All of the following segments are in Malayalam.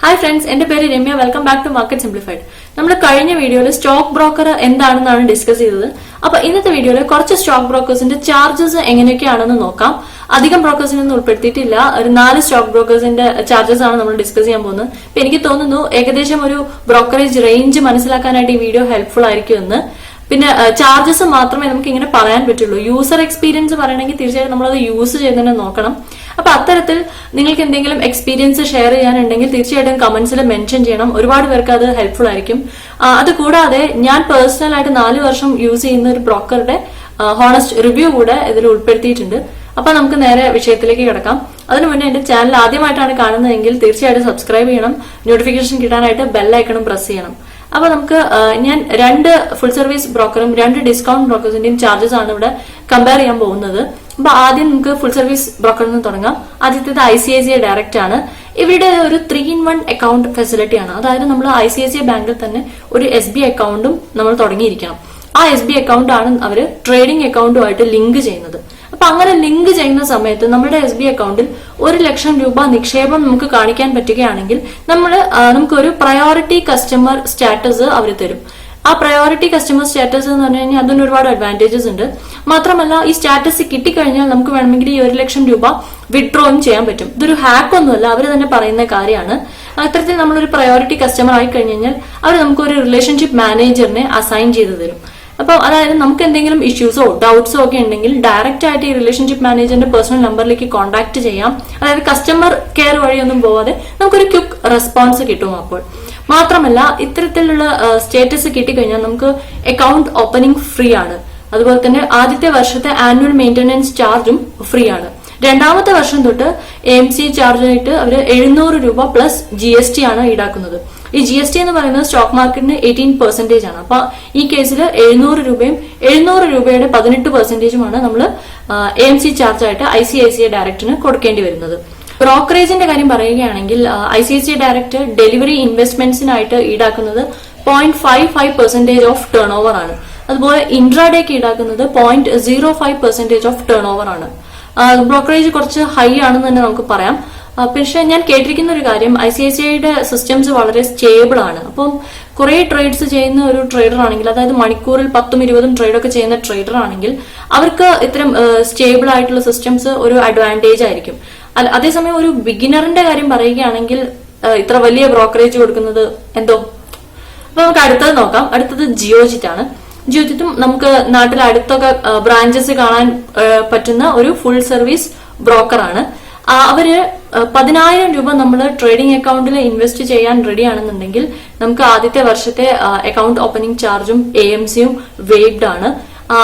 ഹായ് ഫ്രണ്ട്സ്, എന്റെ പേര് Ramya. Welcome back to market simplified. നമ്മൾ കഴിഞ്ഞ വീഡിയോയിൽ സ്റ്റോക്ക് ബ്രോക്കർ എന്താണെന്നാണ് ഡിസ്കസ് ചെയ്തത്. അപ്പൊ ഇന്നത്തെ വീഡിയോയിൽ കുറച്ച് സ്റ്റോക്ക് ബ്രോക്കേഴ്സിന്റെ ചാർജസ് എങ്ങനെയൊക്കെയാണെന്ന് നോക്കാം. അധികം ബ്രോക്കേഴ്സിനൊന്നും ഉൾപ്പെടുത്തിയിട്ടില്ല. ഒരു 4 സ്റ്റോക്ക് ബ്രോക്കേഴ്സിന്റെ ചാർജസ് ആണ് നമ്മൾ ഡിസ്കസ് ചെയ്യാൻ പോകുന്നത്. അപ്പൊ എനിക്ക് തോന്നുന്നു ഏകദേശം ഒരു ബ്രോക്കറേജ് റേഞ്ച് മനസ്സിലാക്കാനായിട്ട് ഈ വീഡിയോ ഹെൽപ്ഫുൾ ആയിരിക്കുമെന്ന്. പിന്നെ ചാർജസ് മാത്രമേ നമുക്ക് ഇങ്ങനെ പറയാൻ പറ്റുള്ളൂ. യൂസർ എക്സ്പീരിയൻസ് പറയണമെങ്കിൽ തീർച്ചയായും നമ്മളത് യൂസ് ചെയ്യുന്നതിനെ നോക്കണം. അപ്പൊ അത്തരത്തിൽ നിങ്ങൾക്ക് എന്തെങ്കിലും എക്സ്പീരിയൻസ് ഷെയർ ചെയ്യാനുണ്ടെങ്കിൽ തീർച്ചയായിട്ടും കമന്റ്സിൽ മെൻഷൻ ചെയ്യണം. ഒരുപാട് പേർക്ക് അത് ഹെൽപ്ഫുൾ ആയിരിക്കും. അത് കൂടാതെ ഞാൻ പേഴ്സണൽ ആയിട്ട് 4 വർഷം യൂസ് ചെയ്യുന്ന ഒരു ബ്രോക്കറുടെ ഹോണസ്റ്റ് റിവ്യൂ കൂടെ ഇതിൽ ഉൾപ്പെടുത്തിയിട്ടുണ്ട്. അപ്പൊ നമുക്ക് നേരെ വിഷയത്തിലേക്ക് കിടക്കാം. അതിനു മുന്നേ എന്റെ ചാനൽ ആദ്യമായിട്ടാണ് കാണുന്നതെങ്കിൽ തീർച്ചയായിട്ടും സബ്സ്ക്രൈബ് ചെയ്യണം. നോട്ടിഫിക്കേഷൻ കിട്ടാനായിട്ട് ബെല്ലൈക്കണും പ്രസ് ചെയ്യണം. അപ്പൊ നമുക്ക് ഞാൻ 2 ഫുൾ സർവീസ് ബ്രോക്കറും 2 ഡിസ്കൗണ്ട് ബ്രോക്കേഴ്സിന്റെയും ചാർജസ് ആണ് ഇവിടെ കമ്പയർ ചെയ്യാൻ പോകുന്നത്. അപ്പൊ ആദ്യം നമുക്ക് ഫുൾ സർവീസ് ബ്രോക്കറിൽ നിന്ന് തുടങ്ങാം. ആദ്യത്തേത് ICICI ഡയറക്റ്റ് ആണ്. ഇവരുടെ ഒരു 3-in-1 അക്കൗണ്ട് ഫെസിലിറ്റി ആണ്. അതായത് നമ്മൾ ICICI ബാങ്കിൽ തന്നെ ഒരു SBI അക്കൗണ്ടും നമ്മൾ തുടങ്ങിയിരിക്കണം. ആ SBI അക്കൗണ്ട് ആണ് അവർ ട്രേഡിംഗ് അക്കൗണ്ടുമായിട്ട് ലിങ്ക് ചെയ്യുന്നത്. അപ്പൊ അങ്ങനെ ലിങ്ക് ചെയ്യുന്ന സമയത്ത് നമ്മുടെ SBI അക്കൗണ്ടിൽ 1 ലക്ഷം രൂപ നിക്ഷേപം നമുക്ക് കാണിക്കാൻ പറ്റുകയാണെങ്കിൽ നമുക്കൊരു പ്രയോറിറ്റി കസ്റ്റമർ സ്റ്റാറ്റസ് അവർ തരും. ആ പ്രയോറിറ്റി കസ്റ്റമർ സ്റ്റാറ്റസ് എന്ന് പറഞ്ഞു കഴിഞ്ഞാൽ അതിന് ഒരുപാട് അഡ്വാൻറ്റേജസ് ഉണ്ട്. മാത്രമല്ല ഈ സ്റ്റാറ്റസ് കിട്ടിക്കഴിഞ്ഞാൽ നമുക്ക് വേണമെങ്കിൽ ഈ 1 ലക്ഷം രൂപ വിഡ്രോയും ചെയ്യാൻ പറ്റും. ഇതൊരു ഹാക്ക് ഒന്നുമല്ല, അവർ തന്നെ പറയുന്ന കാര്യമാണ്. അത്തരത്തിൽ നമ്മളൊരു പ്രയോറിറ്റി കസ്റ്റമർ ആയി കഴിഞ്ഞാൽ അവർ നമുക്കൊരു റിലേഷൻഷിപ്പ് മാനേജറിനെ അസൈൻ ചെയ്ത് തരും. അപ്പൊ അതായത് നമുക്ക് എന്തെങ്കിലും ഇഷ്യൂസോ ഡൗട്ട്സോ ഒക്കെ ഉണ്ടെങ്കിൽ ഡയറക്റ്റ് ആയിട്ട് ഈ റിലേഷൻഷിപ്പ് മാനേജറിന്റെ പേഴ്സണൽ നമ്പറിലേക്ക് കോൺടാക്ട് ചെയ്യാം. അതായത് കസ്റ്റമർ കെയർ വഴിയൊന്നും പോവാതെ നമുക്കൊരു ക്വിക്ക് റെസ്പോൺസ് കിട്ടും. അപ്പോൾ മാത്രമല്ല ഇത്തരത്തിലുള്ള സ്റ്റേറ്റസ് കിട്ടിക്കഴിഞ്ഞാൽ നമുക്ക് അക്കൗണ്ട് ഓപ്പണിംഗ് ഫ്രീ ആണ്. അതുപോലെ തന്നെ ആദ്യത്തെ വർഷത്തെ ആനുവൽ മെയിന്റനൻസ് ചാർജും ഫ്രീ ആണ്. 2ാമത്തെ വർഷം തൊട്ട് AMC ചാർജായിട്ട് അവർ 700 രൂപ പ്ലസ് GST ആണ് ഈടാക്കുന്നത്. ഈ GST എന്ന് പറയുന്നത് സ്റ്റോക്ക് മാർക്കറ്റിന് 18% ആണ്. അപ്പൊ ഈ കേസിൽ 700 രൂപയും 700 രൂപയുടെ 18%ഉമാണ് നമ്മൾ AMC ചാർജായിട്ട് ICICI ഡയറക്റ്റിന് കൊടുക്കേണ്ടി വരുന്നത്. ബ്രോക്കറേജിന്റെ കാര്യം പറയുകയാണെങ്കിൽ ICICI ഡയറക്റ്റ് ഡെലിവറി ഇൻവെസ്റ്റ്മെന്റ്സിനായിട്ട് ഈടാക്കുന്നത് 0.55% ഓഫ് ടേൺ ഓവർ ആണ്. അതുപോലെ ഇൻട്രാഡേക്ക് ഈടാക്കുന്നത് 0.05% ഓഫ് ടേൺ ഓവർ ആണ്. ബ്രോക്കറേജ് കുറച്ച് ഹൈ ആണെന്ന് തന്നെ നമുക്ക് പറയാം. പക്ഷെ ഞാൻ കേട്ടിരിക്കുന്ന ഒരു കാര്യം ICICIയുടെ സിസ്റ്റംസ് വളരെ സ്റ്റേബിൾ ആണ്. അപ്പം കുറെ ട്രേഡ്സ് ചെയ്യുന്ന ഒരു ട്രേഡർ ആണെങ്കിൽ, അതായത് മണിക്കൂറിൽ 10ഉം 20ഉം ട്രേഡൊക്കെ ചെയ്യുന്ന ട്രേഡർ ആണെങ്കിൽ അവർക്ക് ഇത്തരം സ്റ്റേബിൾ ആയിട്ടുള്ള സിസ്റ്റംസ് ഒരു അഡ്വാൻറ്റേജ് ആയിരിക്കും. അതേസമയം ഒരു ബിഗിനറിന്റെ കാര്യം പറയുകയാണെങ്കിൽ ഇത്ര വലിയ ബ്രോക്കറേജ് കൊടുക്കുന്നത് എന്തോ. അപ്പൊ നമുക്ക് അടുത്തത് നോക്കാം. അടുത്തത് ജിയോജിറ്റ് ആണ്. ജിയോജിറ്റും നമുക്ക് നാട്ടിൽ അടുത്തൊക്കെ ബ്രാഞ്ചസ് കാണാൻ പറ്റുന്ന ഒരു ഫുൾ സർവീസ് ബ്രോക്കറാണ്. അവര് 10,000 രൂപ നമ്മൾ ട്രേഡിംഗ് അക്കൗണ്ടിൽ ഇൻവെസ്റ്റ് ചെയ്യാൻ റെഡി ആണെന്നുണ്ടെങ്കിൽ നമുക്ക് ആദ്യത്തെ വർഷത്തെ അക്കൗണ്ട് ഓപ്പണിംഗ് ചാർജും AMCയും വേവ്ഡ് ആണ്.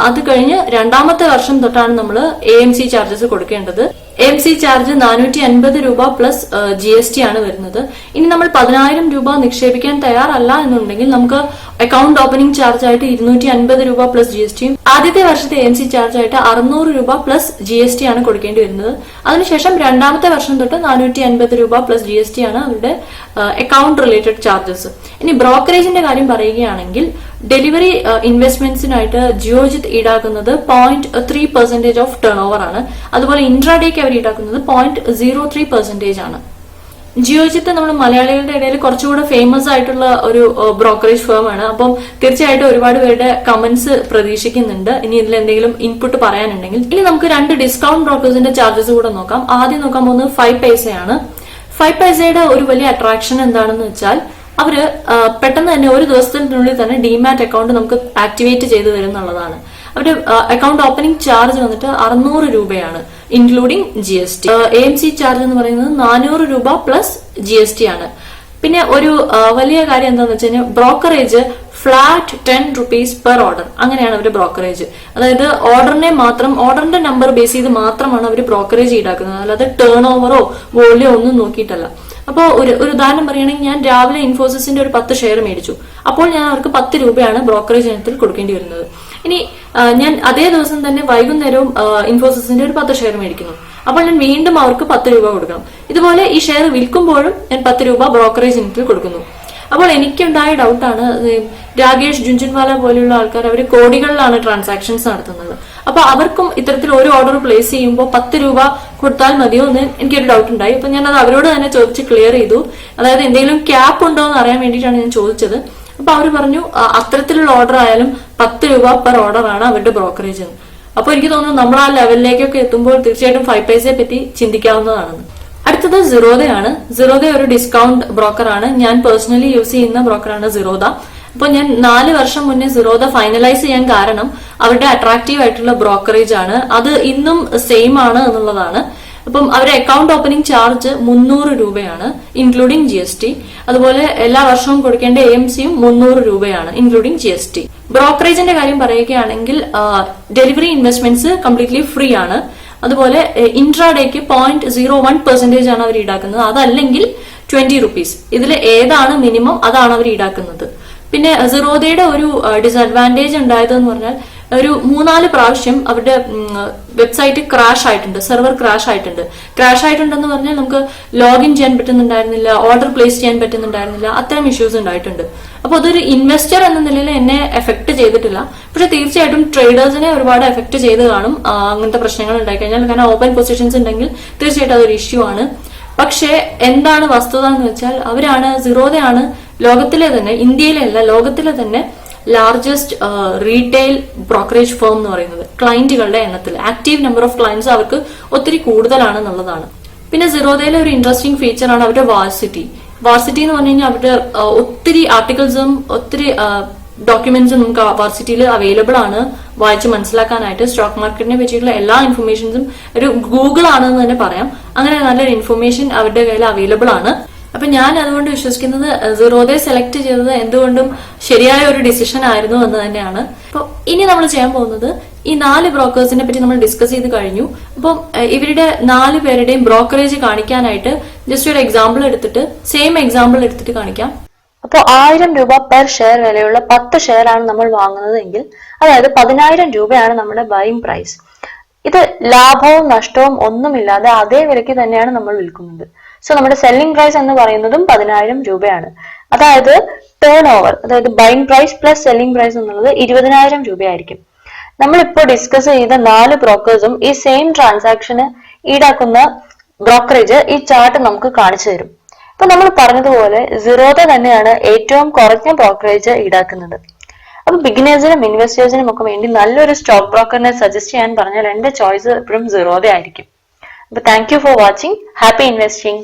അത് കഴിഞ്ഞ് 2ാമത്തെ വർഷം തൊട്ടാണ് നമ്മൾ AMC ചാർജസ് കൊടുക്കേണ്ടത്. AMC ചാർജ് 450 രൂപ പ്ലസ് GST ആണ് വരുന്നത്. ഇനി നമ്മൾ 10,000 രൂപ നിക്ഷേപിക്കാൻ തയ്യാറല്ല എന്നുണ്ടെങ്കിൽ നമുക്ക് അക്കൗണ്ട് ഓപ്പണിംഗ് ചാർജ് ആയിട്ട് 250 രൂപ പ്ലസ് GSTയും ആദ്യത്തെ വർഷത്തെ AMC ചാർജ് ആയിട്ട് 600 രൂപ പ്ലസ് GST ആണ് കൊടുക്കേണ്ടി വരുന്നത്. അതിനുശേഷം 2ാമത്തെ വർഷം തൊട്ട് 450 രൂപ പ്ലസ് GST ആണ് അവരുടെ അക്കൗണ്ട് റിലേറ്റഡ് ചാർജസ്. ഇനി ബ്രോക്കറേജിന്റെ കാര്യം പറയുകയാണെങ്കിൽ ഡെലിവറി ഇൻവെസ്റ്റ്മെന്റ്സിനായിട്ട് ജിയോജിത്ത് ഈടാക്കുന്നത് 0.3% ഓഫ് ടേൺ ഓവർ ആണ്. അതുപോലെ ഇൻട്രാഡേക്ക് അവർ ഈടാക്കുന്നത് 0.03% ആണ്. ജിയോജിത്ത് നമ്മൾ മലയാളികളുടെ ഇടയിൽ കുറച്ചുകൂടെ ഫേമസ് ആയിട്ടുള്ള ഒരു ബ്രോക്കറേജ് ഫേം ആണ്. അപ്പം തീർച്ചയായിട്ടും ഒരുപാട് പേരുടെ കമന്റ്സ് പ്രതീക്ഷിക്കുന്നുണ്ട്. ഇനി ഇതിൽ എന്തെങ്കിലും ഇൻപുട്ട് പറയാനുണ്ടെങ്കിൽ. ഇനി നമുക്ക് 2 ഡിസ്കൗണ്ട് ബ്രോക്കേഴ്സിന്റെ ചാർജസ് കൂടെ നോക്കാം. ആദ്യം നോക്കാൻ പോകുന്നത് 5 പൈസയാണ്. 5 പൈസയുടെ ഒരു വലിയ അട്രാക്ഷൻ എന്താണെന്ന് വെച്ചാൽ അവര് പെട്ടെന്ന് തന്നെ ഒരു ദിവസത്തിനുള്ളിൽ തന്നെ ഡിമാറ്റ് അക്കൗണ്ട് നമുക്ക് ആക്ടിവേറ്റ് ചെയ്ത് തരും എന്നുള്ളതാണ്. അവരുടെ അക്കൗണ്ട് ഓപ്പണിംഗ് ചാർജ് വന്നിട്ട് 600 രൂപയാണ് ഇൻക്ലൂഡിംഗ് GST. AMC ചാർജ് എന്ന് പറയുന്നത് 400 രൂപ പ്ലസ് GST ആണ്. പിന്നെ ഒരു വലിയ കാര്യം എന്താണെന്ന് വെച്ച് കഴിഞ്ഞാൽ brokerage flat 10 rupees per order, അങ്ങനെയാണ് അവർ ബ്രോക്കറേജ്. അതായത് ഓർഡറിന്റെ നമ്പർ ബേസ് ചെയ്ത് മാത്രമാണ് അവർ ബ്രോക്കറേജ് ഈടാക്കുന്നത്. അല്ലാതെ ടേൺ ഓവറോ വോളിയോ ഒന്നും നോക്കിയിട്ടല്ല. അപ്പോൾ ഒരു ഉദാഹരണം പറയുകയാണെങ്കിൽ ഞാൻ രാവിലെ ഇൻഫോസിസിന്റെ ഒരു 10 ഷെയർ മേടിച്ചു. അപ്പോൾ ഞാൻ അവർക്ക് 10 രൂപയാണ് ബ്രോക്കറേജ് ഇനത്തിൽ കൊടുക്കേണ്ടി വരുന്നത്. ഇനി ഞാൻ അതേ ദിവസം തന്നെ വൈകുന്നേരവും ഇൻഫോസിസിന്റെ ഒരു 10 ഷെയർ മേടിക്കുന്നു. അപ്പോൾ ഞാൻ വീണ്ടും അവർക്ക് 10 രൂപ കൊടുക്കണം. ഇതുപോലെ ഈ ഷെയർ വിൽക്കുമ്പോഴും ഞാൻ 10 രൂപ ബ്രോക്കറേജ് ഇനത്തിൽ കൊടുക്കുന്നു. അപ്പോൾ എനിക്കുണ്ടായ ഡൗട്ടാണ്, രാകേഷ് ജുൻജുൻവാല പോലെയുള്ള ആൾക്കാർ അവർ കോടികളിലാണ് ട്രാൻസാക്ഷൻസ് നടത്തുന്നത്. അപ്പൊ അവർക്കും ഇത്തരത്തിൽ ഒരു ഓർഡർ പ്ലേസ് ചെയ്യുമ്പോൾ 10 രൂപ കൊടുത്താൽ മതിയോ എന്ന് എനിക്കൊരു ഡൗട്ട് ഉണ്ടായി. അപ്പൊ ഞാൻ അത് അവരോട് തന്നെ ചോദിച്ച് ക്ലിയർ ചെയ്തു. അതായത് എന്തെങ്കിലും ക്യാപ്പ് ഉണ്ടോ എന്ന് അറിയാൻ വേണ്ടിയിട്ടാണ് ഞാൻ ചോദിച്ചത്. അപ്പൊ അവർ പറഞ്ഞു അത്തരത്തിലുള്ള ഓർഡർ ആയാലും 10 രൂപ പെർ ഓർഡർ ആണ് അവരുടെ ബ്രോക്കറേജ് എന്ന്. അപ്പൊ എനിക്ക് തോന്നുന്നു നമ്മൾ ആ ലെവലിലേക്കൊക്കെ എത്തുമ്പോൾ തീർച്ചയായിട്ടും 5 പൈസയെ പറ്റി ചിന്തിക്കാവുന്നതാണെന്ന്. അടുത്തത് സിറോദയാണ്. സിറോദ ഒരു ഡിസ്കൗണ്ട് ബ്രോക്കറാണ്. ഞാൻ പേഴ്സണലി യൂസ് ചെയ്യുന്ന ബ്രോക്കറാണ് സിറോദ. അപ്പൊ ഞാൻ 4 വർഷം മുന്നേ സിറോദ ഫൈനലൈസ് ചെയ്യാൻ കാരണം അവരുടെ അട്രാക്റ്റീവ് ആയിട്ടുള്ള ബ്രോക്കറേജ് ആണ്. അത് ഇന്നും സെയിം ആണ് എന്നുള്ളതാണ്. അപ്പം അവരുടെ അക്കൗണ്ട് ഓപ്പണിംഗ് ചാർജ് 300 രൂപയാണ് ഇൻക്ലൂഡിംഗ് GST. അതുപോലെ എല്ലാ വർഷവും കൊടുക്കേണ്ട AMCയും 300 രൂപയാണ് ഇൻക്ലൂഡിംഗ് GST. ബ്രോക്കറേജിന്റെ കാര്യം പറയുകയാണെങ്കിൽ ഡെലിവറി ഇൻവെസ്റ്റ്മെന്റ്സ് കംപ്ലീറ്റ്ലി ഫ്രീ ആണ്. അതുപോലെ ഇൻട്രാഡേക്ക് 0.01% ആണ് അവർ ഈടാക്കുന്നത്. അതല്ലെങ്കിൽ 20 റുപ്പീസ്. ഇതിൽ ഏതാണ് മിനിമം അതാണ് അവർ ഈടാക്കുന്നത്. പിന്നെ സിറോദയുടെ ഒരു ഡിസഡ്വാൻറ്റേജ് ഉണ്ടായതെന്ന് പറഞ്ഞാൽ ഒരു 3-4 പ്രാവശ്യം അവരുടെ വെബ്സൈറ്റ് ക്രാഷ് ആയിട്ടുണ്ട്, സെർവർ ക്രാഷ് ആയിട്ടുണ്ട്. ക്രാഷ് ആയിട്ടുണ്ടെന്ന് പറഞ്ഞാൽ നമുക്ക് ലോഗിൻ ചെയ്യാൻ പറ്റുന്നുണ്ടായിരുന്നില്ല, ഓർഡർ പ്ലേസ് ചെയ്യാൻ പറ്റുന്നുണ്ടായിരുന്നില്ല, അത്തരം ഇഷ്യൂസ് ഉണ്ടായിട്ടുണ്ട്. അപ്പൊ അതൊരു ഇൻവെസ്റ്റർ എന്ന നിലയിൽ എന്നെ എഫക്ട് ചെയ്തിട്ടില്ല. പക്ഷെ തീർച്ചയായിട്ടും ട്രേഡേഴ്സിനെ ഒരുപാട് എഫക്ട് ചെയ്ത് കാണും അങ്ങനത്തെ പ്രശ്നങ്ങൾ ഉണ്ടായിക്കഴിഞ്ഞാൽ. കാരണം ഓപ്പൺ പൊസിഷൻസ് ഉണ്ടെങ്കിൽ തീർച്ചയായിട്ടും അതൊരു ഇഷ്യൂ ആണ്. പക്ഷെ എന്താണ് വസ്തുത എന്ന് വെച്ചാൽ സിറോദയാണ് ലോകത്തിലെ തന്നെ, ഇന്ത്യയിലെ അല്ല ലോകത്തിലെ തന്നെ ലാർജസ്റ്റ് റീറ്റെയിൽ ബ്രോക്കറേജ് ഫേം എന്ന് പറയുന്നത്. ക്ലയന്റുകളുടെ എണ്ണത്തിൽ ആക്റ്റീവ് നമ്പർ ഓഫ് ക്ലയന്റ്സ് അവർക്ക് ഒത്തിരി കൂടുതലാണെന്നുള്ളതാണ്. പിന്നെ സിറോദയിലെ ഒരു ഇൻട്രസ്റ്റിംഗ് ഫീച്ചറാണ് അവരുടെ വാർസിറ്റി. വാർസിറ്റി എന്ന് പറഞ്ഞു കഴിഞ്ഞാൽ അവരുടെ ഒത്തിരി ആർട്ടിക്കിൾസും ഒത്തിരി ഡോക്യുമെന്റ്സും നമുക്ക് വാർസിറ്റിയിൽ അവൈലബിൾ ആണ് വായിച്ച് മനസ്സിലാക്കാനായിട്ട്. സ്റ്റോക്ക് മാർക്കറ്റിനെ പറ്റിയിട്ടുള്ള എല്ലാ ഇൻഫർമേഷൻസും ഒരു ഗൂഗിൾ ആണെന്ന് തന്നെ പറയാം. അങ്ങനെ നല്ലൊരു ഇൻഫർമേഷൻ അവരുടെ കയ്യിൽ അവൈലബിൾ ആണ്. അപ്പൊ ഞാൻ അതുകൊണ്ട് വിശ്വസിക്കുന്നത് സിറോദയെ സെലക്ട് ചെയ്തത് എന്തുകൊണ്ടും ശരിയായ ഒരു ഡിസിഷൻ ആയിരുന്നു എന്ന് തന്നെയാണ്. അപ്പൊ ഇനി നമ്മൾ ചെയ്യാൻ പോകുന്നത് ഈ 4 ബ്രോക്കേഴ്സിനെ പറ്റി നമ്മൾ ഡിസ്കസ് ചെയ്ത് കഴിഞ്ഞു. അപ്പം ഇവരുടെ 4 പേരുടെയും ബ്രോക്കറേജ് കാണിക്കാനായിട്ട് ജസ്റ്റ് ഒരു എക്സാമ്പിൾ എടുത്തിട്ട് സെയിം എക്സാമ്പിൾ എടുത്തിട്ട് കാണിക്കാം. അപ്പോൾ 1000 രൂപ പെർ ഷെയർ വിലയുള്ള 10 ഷെയർ ആണ് നമ്മൾ വാങ്ങുന്നത് എങ്കിൽ അതായത് 10,000 രൂപയാണ് നമ്മുടെ ബൈങ് പ്രൈസ്. ഇത് ലാഭവും നഷ്ടവും ഒന്നുമില്ലാതെ അതേ വിലയ്ക്ക് തന്നെയാണ് നമ്മൾ വിൽക്കുന്നത്. സോ നമ്മുടെ സെല്ലിംഗ് പ്രൈസ് എന്ന് പറയുന്നതും 10,000 രൂപയാണ്. അതായത് ടേൺ ഓവർ, അതായത് buying price plus selling price എന്നുള്ളത് 20,000 രൂപയായിരിക്കും. നമ്മളിപ്പോൾ ഡിസ്കസ് ചെയ്ത 4 ബ്രോക്കേഴ്സും ഈ സെയിം ട്രാൻസാക്ഷന് ഈടാക്കുന്ന ബ്രോക്കറേജ് ഈ ചാർട്ട് നമുക്ക് കാണിച്ചു തരും. ഇപ്പൊ നമ്മൾ പറഞ്ഞതുപോലെ സിറോദ തന്നെയാണ് ഏറ്റവും കുറഞ്ഞ ബ്രോക്കറേജ് ഈടാക്കുന്നത്. അപ്പൊ ബിഗിനേഴ്സിനും ഇൻവെസ്റ്റേഴ്സിനും ഒക്കെ വേണ്ടി നല്ലൊരു സ്റ്റോക്ക് ബ്രോക്കറിനെ സജസ്റ്റ് ചെയ്യാൻ പറഞ്ഞാൽ എന്റെ ചോയ്സ് എപ്പോഴും സിറോദ ആയിരിക്കും. അപ്പൊ thank you for watching. Happy investing.